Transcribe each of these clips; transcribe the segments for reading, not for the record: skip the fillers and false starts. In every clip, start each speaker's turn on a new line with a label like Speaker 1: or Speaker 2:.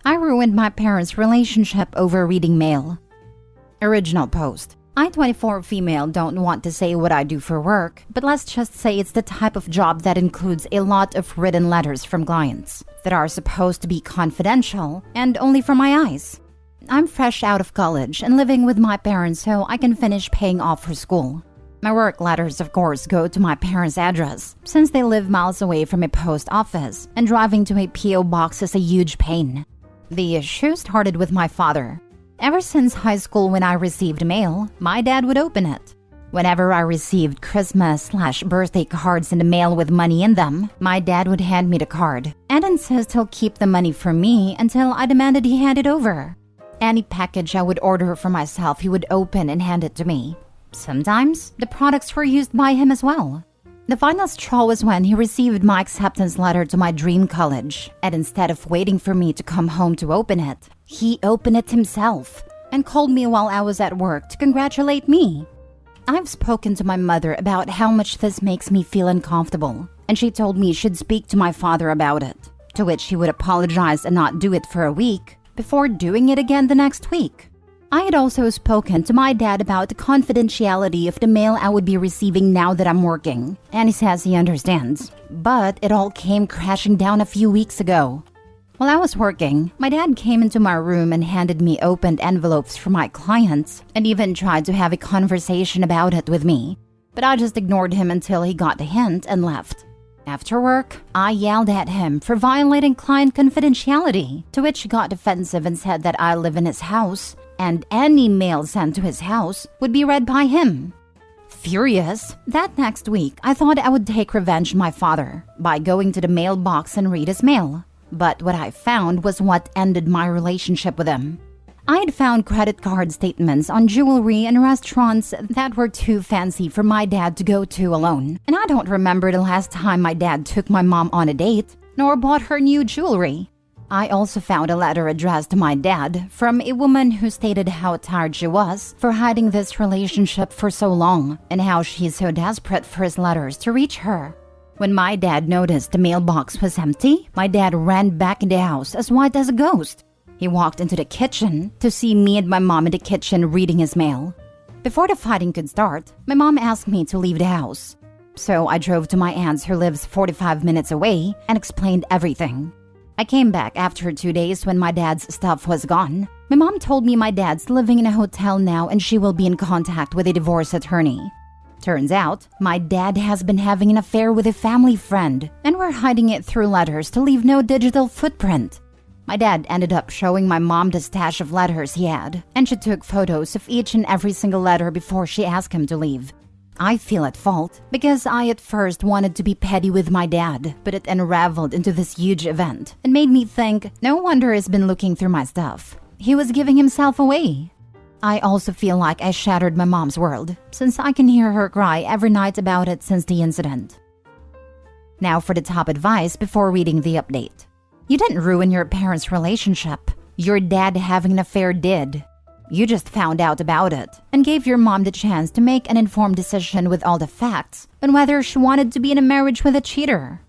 Speaker 1: I ruined my parents' relationship over reading mail. Original post. I, 24 female, don't want to say what I do for work, but let's just say it's the type of job that includes a lot of written letters from clients that are supposed to be confidential and only for my eyes. I'm fresh out of college and living with my parents so I can finish paying off for school. My work letters, of course, go to my parents' address since they live miles away from a post office and driving to a P.O. box is a huge pain. The issue started with my father. Ever since high school when I received mail, my dad would open it. Whenever I received Christmas/birthday cards in the mail with money in them, my dad would hand me the card and insist he'll keep the money for me until I demanded he hand it over. Any package I would order for myself he would open and hand it to me. Sometimes, the products were used by him as well. The final straw was when he received my acceptance letter to my dream college, and instead of waiting for me to come home to open it, he opened it himself and called me while I was at work to congratulate me. I've spoken to my mother about how much this makes me feel uncomfortable, and she told me she'd speak to my father about it, to which he would apologize and not do it for a week, before doing it again the next week. I had also spoken to my dad about the confidentiality of the mail I would be receiving now that I'm working, and he says he understands. But it all came crashing down a few weeks ago. While I was working, my dad came into my room and handed me opened envelopes from my clients and even tried to have a conversation about it with me. But I just ignored him until he got the hint and left. After work, I yelled at him for violating client confidentiality, to which he got defensive and said that I live in his house and any mail sent to his house would be read by him. Furious, that next week I thought I would take revenge on my father by going to the mailbox and read his mail. But what I found was what ended my relationship with him. I had found credit card statements on jewelry and restaurants that were too fancy for my dad to go to alone. And I don't remember the last time my dad took my mom on a date, nor bought her new jewelry. I also found a letter addressed to my dad from a woman who stated how tired she was for hiding this relationship for so long and how she's so desperate for his letters to reach her. When my dad noticed the mailbox was empty, my dad ran back in the house as white as a ghost. He walked into the kitchen to see me and my mom in the kitchen reading his mail. Before the fighting could start, my mom asked me to leave the house. So I drove to my aunt's who lives 45 minutes away and explained everything. I came back after 2 days when my dad's stuff was gone. My mom told me my dad's living in a hotel now and she will be in contact with a divorce attorney. Turns out, my dad has been having an affair with a family friend, and we're hiding it through letters to leave no digital footprint. My dad ended up showing my mom the stash of letters he had, and she took photos of each and every single letter before she asked him to leave. I feel at fault because I at first wanted to be petty with my dad, but it unraveled into this huge event and made me think, no wonder he's been looking through my stuff. He was giving himself away. I also feel like I shattered my mom's world, since I can hear her cry every night about it since the incident. Now for the top advice before reading the update. You didn't ruin your parents' relationship. Your dad having an affair did. You just found out about it and gave your mom the chance to make an informed decision with all the facts on whether she wanted to be in a marriage with a cheater.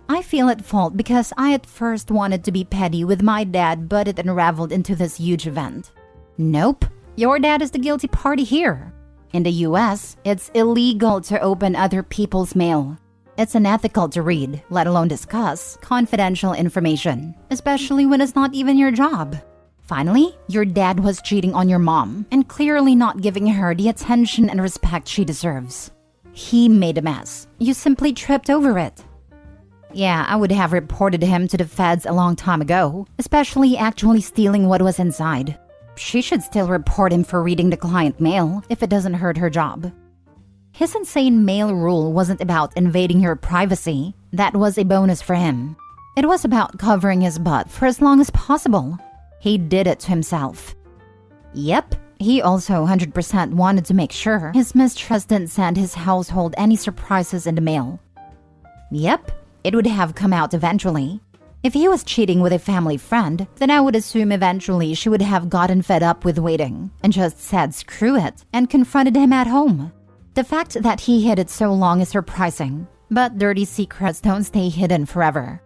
Speaker 1: I feel at fault because I at first wanted to be petty with my dad, but it unraveled into this huge event. Nope, your dad is the guilty party here. In the US, it's illegal to open other people's mail. It's unethical to read, let alone discuss, confidential information, especially when it's not even your job. Finally, your dad was cheating on your mom and clearly not giving her the attention and respect she deserves. He made a mess. You simply tripped over it. Yeah, I would have reported him to the feds a long time ago, especially actually stealing what was inside. She should still report him for reading the client mail if it doesn't hurt her job. His insane mail rule wasn't about invading your privacy. That was a bonus for him. It was about covering his butt for as long as possible. He did it to himself. Yep, he also 100% wanted to make sure his mistress didn't send his household any surprises in the mail. Yep, it would have come out eventually. If he was cheating with a family friend, then I would assume eventually she would have gotten fed up with waiting and just said screw it and confronted him at home. The fact that he hid it so long is surprising. But dirty secrets don't stay hidden forever.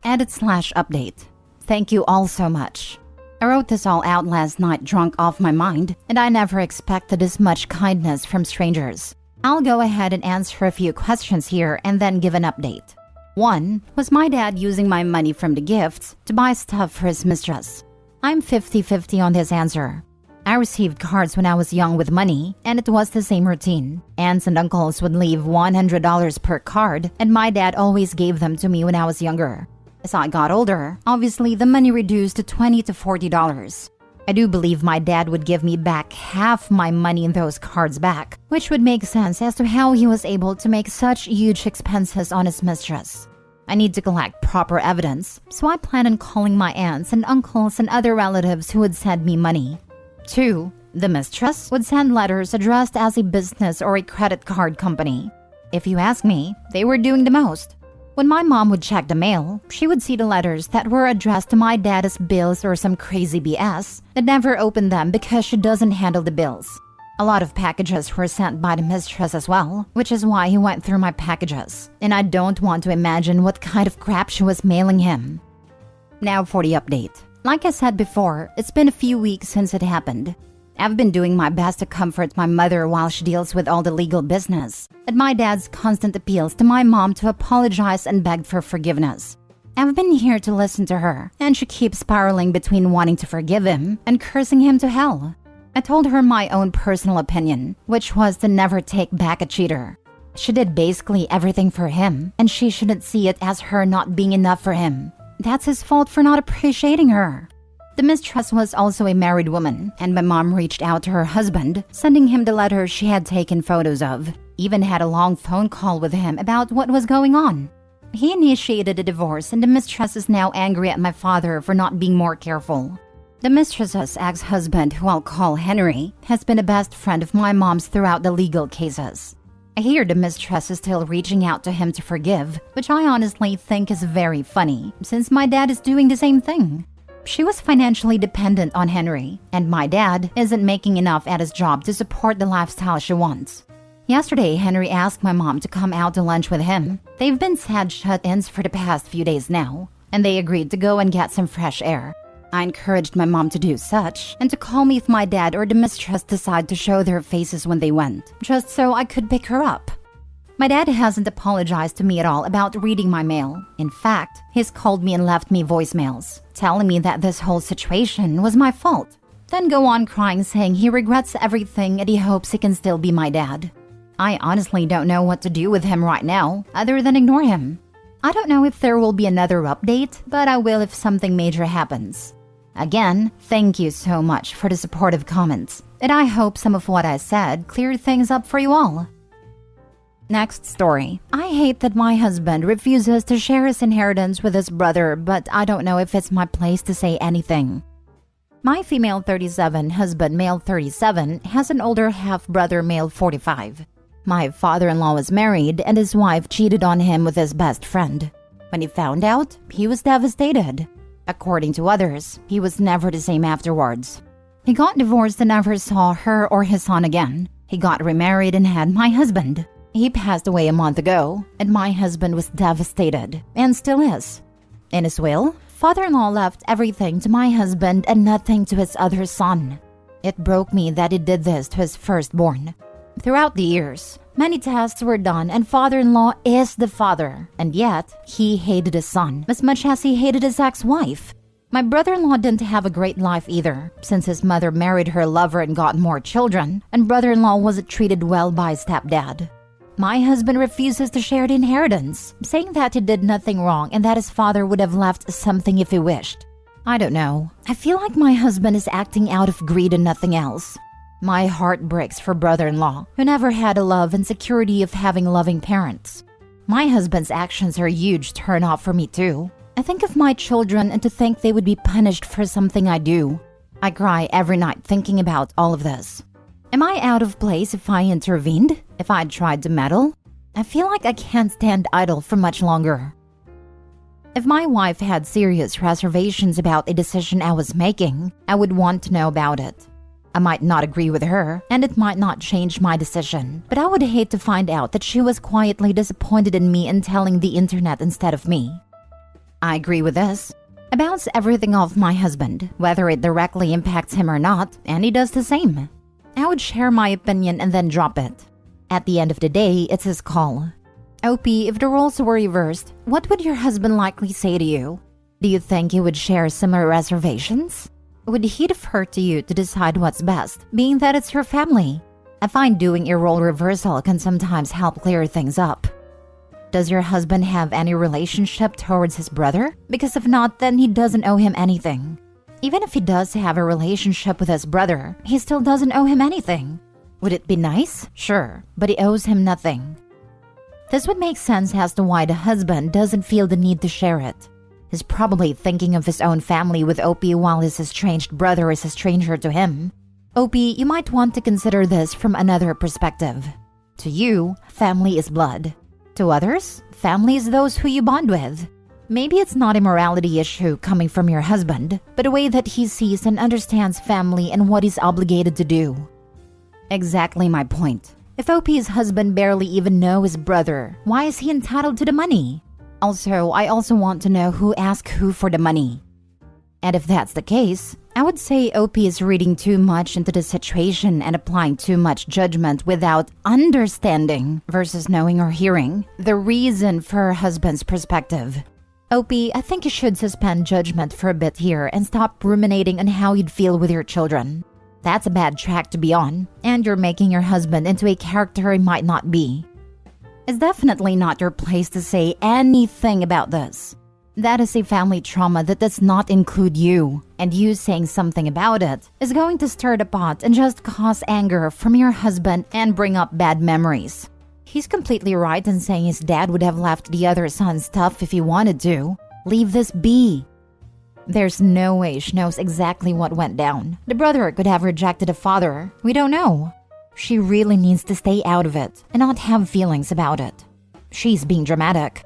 Speaker 1: Edit/update. Thank you all so much. I wrote this all out last night drunk off my mind, and I never expected this much kindness from strangers. I'll go ahead and answer a few questions here and then give an update. 1. Was my dad using my money from the gifts to buy stuff for his mistress? I'm 50-50 on this answer. I received cards when I was young with money, and it was the same routine. Aunts and uncles would leave $100 per card, and my dad always gave them to me when I was younger. As I got older, obviously the money reduced to $20 to $40. I do believe my dad would give me back half my money in those cards back, which would make sense as to how he was able to make such huge expenses on his mistress. I need to collect proper evidence, so I plan on calling my aunts and uncles and other relatives who would send me money. 2. The mistress would send letters addressed as a business or a credit card company. If you ask me, they were doing the most. When my mom would check the mail, she would see the letters that were addressed to my dad as bills or some crazy BS, and never opened them because she doesn't handle the bills. A lot of packages were sent by the mistress as well, which is why he went through my packages, and I don't want to imagine what kind of crap she was mailing him. Now for the update. Like I said before, it's been a few weeks since it happened. I've been doing my best to comfort my mother while she deals with all the legal business, and my dad's constant appeals to my mom to apologize and beg for forgiveness. I've been here to listen to her, and she keeps spiraling between wanting to forgive him and cursing him to hell. I told her my own personal opinion, which was to never take back a cheater. She did basically everything for him, and she shouldn't see it as her not being enough for him. That's his fault for not appreciating her. The mistress was also a married woman, and my mom reached out to her husband, sending him the letters she had taken photos of, even had a long phone call with him about what was going on. He initiated a divorce, and the mistress is now angry at my father for not being more careful. The mistress's ex-husband, who I'll call Henry, has been a best friend of my mom's throughout the legal cases. I hear the mistress is still reaching out to him to forgive, which I honestly think is very funny, since my dad is doing the same thing. She was financially dependent on Henry, and my dad isn't making enough at his job to support the lifestyle she wants. Yesterday, Henry asked my mom to come out to lunch with him. They've been sad shut-ins for the past few days now, and they agreed to go and get some fresh air. I encouraged my mom to do such, and to call me if my dad or the mistress decide to show their faces when they went, just so I could pick her up. My dad hasn't apologized to me at all about reading my mail. In fact, he's called me and left me voicemails, telling me that this whole situation was my fault. Then go on crying, saying he regrets everything and he hopes he can still be my dad. I honestly don't know what to do with him right now, other than ignore him. I don't know if there will be another update, but I will if something major happens. Again, thank you so much for the supportive comments, and I hope some of what I said cleared things up for you all. Next story. I hate that my husband refuses to share his inheritance with his brother, but I don't know if it's my place to say anything. My female 37 husband, male 37, has an older half-brother, male 45. My father-in-law was married, and his wife cheated on him with his best friend. When he found out, he was devastated. According to others, he was never the same afterwards. He got divorced and never saw her or his son again. He got remarried and had my husband. He passed away a month ago, and my husband was devastated, and still is. In his will, father-in-law left everything to my husband and nothing to his other son. It broke me that he did this to his firstborn. Throughout the years, many tests were done, and father-in-law is the father, and yet he hated his son as much as he hated his ex-wife. My brother-in-law didn't have a great life either, since his mother married her lover and got more children, and brother-in-law wasn't treated well by his stepdad. My husband refuses to share the inheritance, saying that he did nothing wrong and that his father would have left something if he wished. I don't know. I feel like my husband is acting out of greed and nothing else. My heart breaks for brother-in-law, who never had a love and security of having loving parents. My husband's actions are a huge turn-off for me too. I think of my children and to think they would be punished for something I do. I cry every night thinking about all of this. Am I out of place if I intervened? If I'd tried to meddle? I feel like I can't stand idle for much longer. If my wife had serious reservations about a decision I was making, I would want to know about it. I might not agree with her, and it might not change my decision, but I would hate to find out that she was quietly disappointed in me and telling the internet instead of me. I agree with this. I bounce everything off my husband, whether it directly impacts him or not, and he does the same. I would share my opinion and then drop it. At the end of the day, it's his call. OP, if the roles were reversed, what would your husband likely say to you? Do you think he would share similar reservations? Would he defer to you to decide what's best, being that it's your family? I find doing a role reversal can sometimes help clear things up. Does your husband have any relationship towards his brother? Because if not, then he doesn't owe him anything. Even if he does have a relationship with his brother, he still doesn't owe him anything. Would it be nice? Sure, but he owes him nothing. This would make sense as to why the husband doesn't feel the need to share it. He's probably thinking of his own family with OP while his estranged brother is a stranger to him. OP, you might want to consider this from another perspective. To you, family is blood. To others, family is those who you bond with. Maybe it's not a morality issue coming from your husband, but a way that he sees and understands family and what he's obligated to do. Exactly my point. If OP's husband barely even knows his brother, why is he entitled to the money? Also, I also want to know who asked who for the money. And if that's the case, I would say OP is reading too much into the situation and applying too much judgment without understanding versus knowing or hearing the reason for her husband's perspective. OP, I think you should suspend judgment for a bit here and stop ruminating on how you'd feel with your children. That's a bad track to be on, and you're making your husband into a character he might not be. It's definitely not your place to say anything about this. That is a family trauma that does not include you, and you saying something about it is going to stir the pot and just cause anger from your husband and bring up bad memories. He's completely right in saying his dad would have left the other son stuff if he wanted to. Leave this be. There's no way she knows exactly what went down. The brother could have rejected the father. We don't know. She really needs to stay out of it and not have feelings about it. She's being dramatic.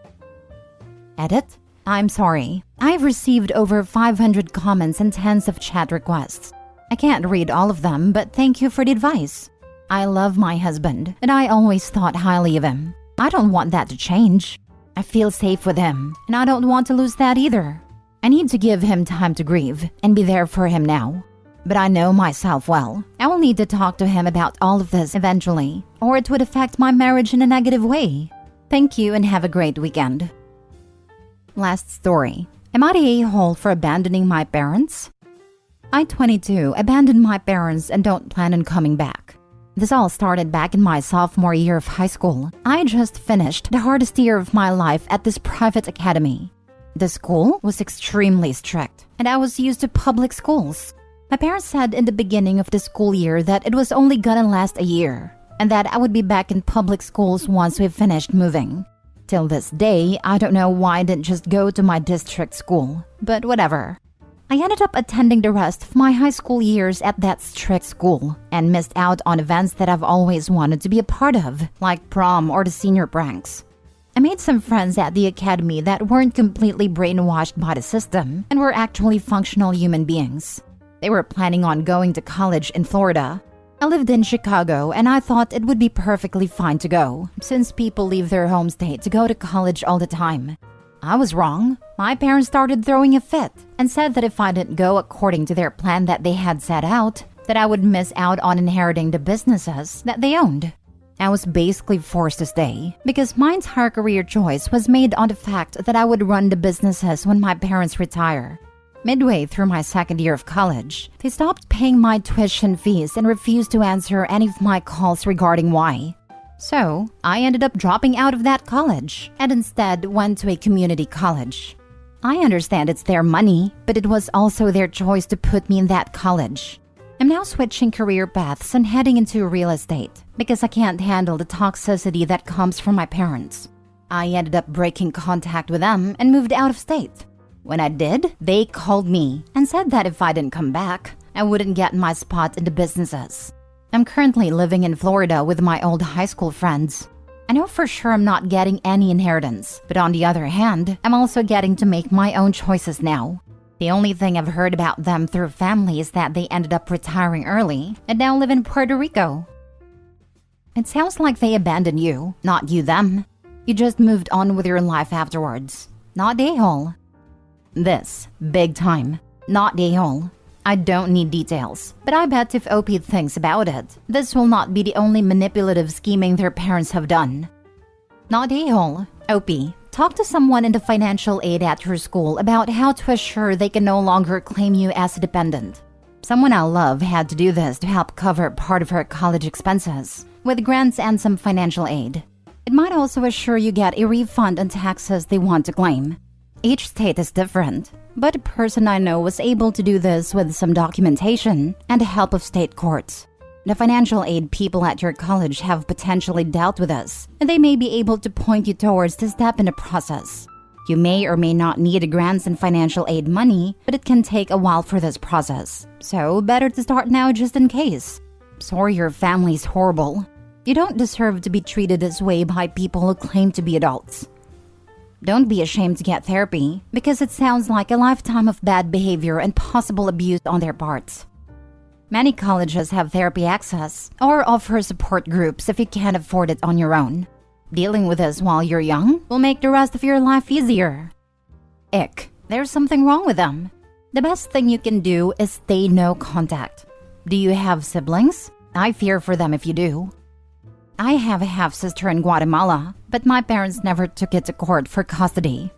Speaker 1: Edit? I'm sorry. I've received over 500 comments and tens of chat requests. I can't read all of them, but thank you for the advice. I love my husband, and I always thought highly of him. I don't want that to change. I feel safe with him, and I don't want to lose that either. I need to give him time to grieve and be there for him now. But I know myself well. I will need to talk to him about all of this eventually, or it would affect my marriage in a negative way. Thank you and have a great weekend. Last story. Am I the a-hole for abandoning my parents? I, 22, abandoned my parents and don't plan on coming back. This all started back in my sophomore year of high school. I just finished the hardest year of my life at this private academy. The school was extremely strict, and I was used to public schools. My parents said in the beginning of the school year that it was only gonna last a year, and that I would be back in public schools once we finished moving. Till this day, I don't know why I didn't just go to my district school, but whatever. I ended up attending the rest of my high school years at that strict school and missed out on events that I've always wanted to be a part of, like prom or the senior pranks. I made some friends at the academy that weren't completely brainwashed by the system and were actually functional human beings. They were planning on going to college in Florida. I lived in Chicago and I thought it would be perfectly fine to go, since people leave their home state to go to college all the time. I was wrong. My parents started throwing a fit and said that if I didn't go according to their plan that they had set out, that I would miss out on inheriting the businesses that they owned. I was basically forced to stay because my entire career choice was made on the fact that I would run the businesses when my parents retire. Midway through my second year of college, they stopped paying my tuition fees and refused to answer any of my calls regarding why. So, I ended up dropping out of that college and instead went to a community college. I understand it's their money, but it was also their choice to put me in that college. I'm now switching career paths and heading into real estate because I can't handle the toxicity that comes from my parents. I ended up breaking contact with them and moved out of state. When I did, they called me and said that if I didn't come back, I wouldn't get my spot in the businesses. I'm currently living in Florida with my old high school friends. I know for sure I'm not getting any inheritance, but on the other hand, I'm also getting to make my own choices now. The only thing I've heard about them through family is that they ended up retiring early and now live in Puerto Rico. It sounds like they abandoned you, not you them. You just moved on with your life afterwards. Not a-hole. This, big time. Not a-hole. I don't need details, but I bet if OP thinks about it, this will not be the only manipulative scheming their parents have done. Not a-hole. OP, talk to someone in the financial aid at your school about how to assure they can no longer claim you as a dependent. Someone I love had to do this to help cover part of her college expenses, with grants and some financial aid. It might also assure you get a refund on taxes they want to claim. Each state is different, but a person I know was able to do this with some documentation and the help of state courts. The financial aid people at your college have potentially dealt with this, and they may be able to point you towards the step in the process. You may or may not need grants and financial aid money, but it can take a while for this process. So better to start now just in case. Sorry your family's horrible. You don't deserve to be treated this way by people who claim to be adults. Don't be ashamed to get therapy, because it sounds like a lifetime of bad behavior and possible abuse on their parts. Many colleges have therapy access or offer support groups if you can't afford it on your own. Dealing with this while you're young will make the rest of your life easier. Ick, there's something wrong with them. The best thing you can do is stay no contact. Do you have siblings? I fear for them if you do. I have a half-sister in Guatemala, but my parents never took it to court for custody.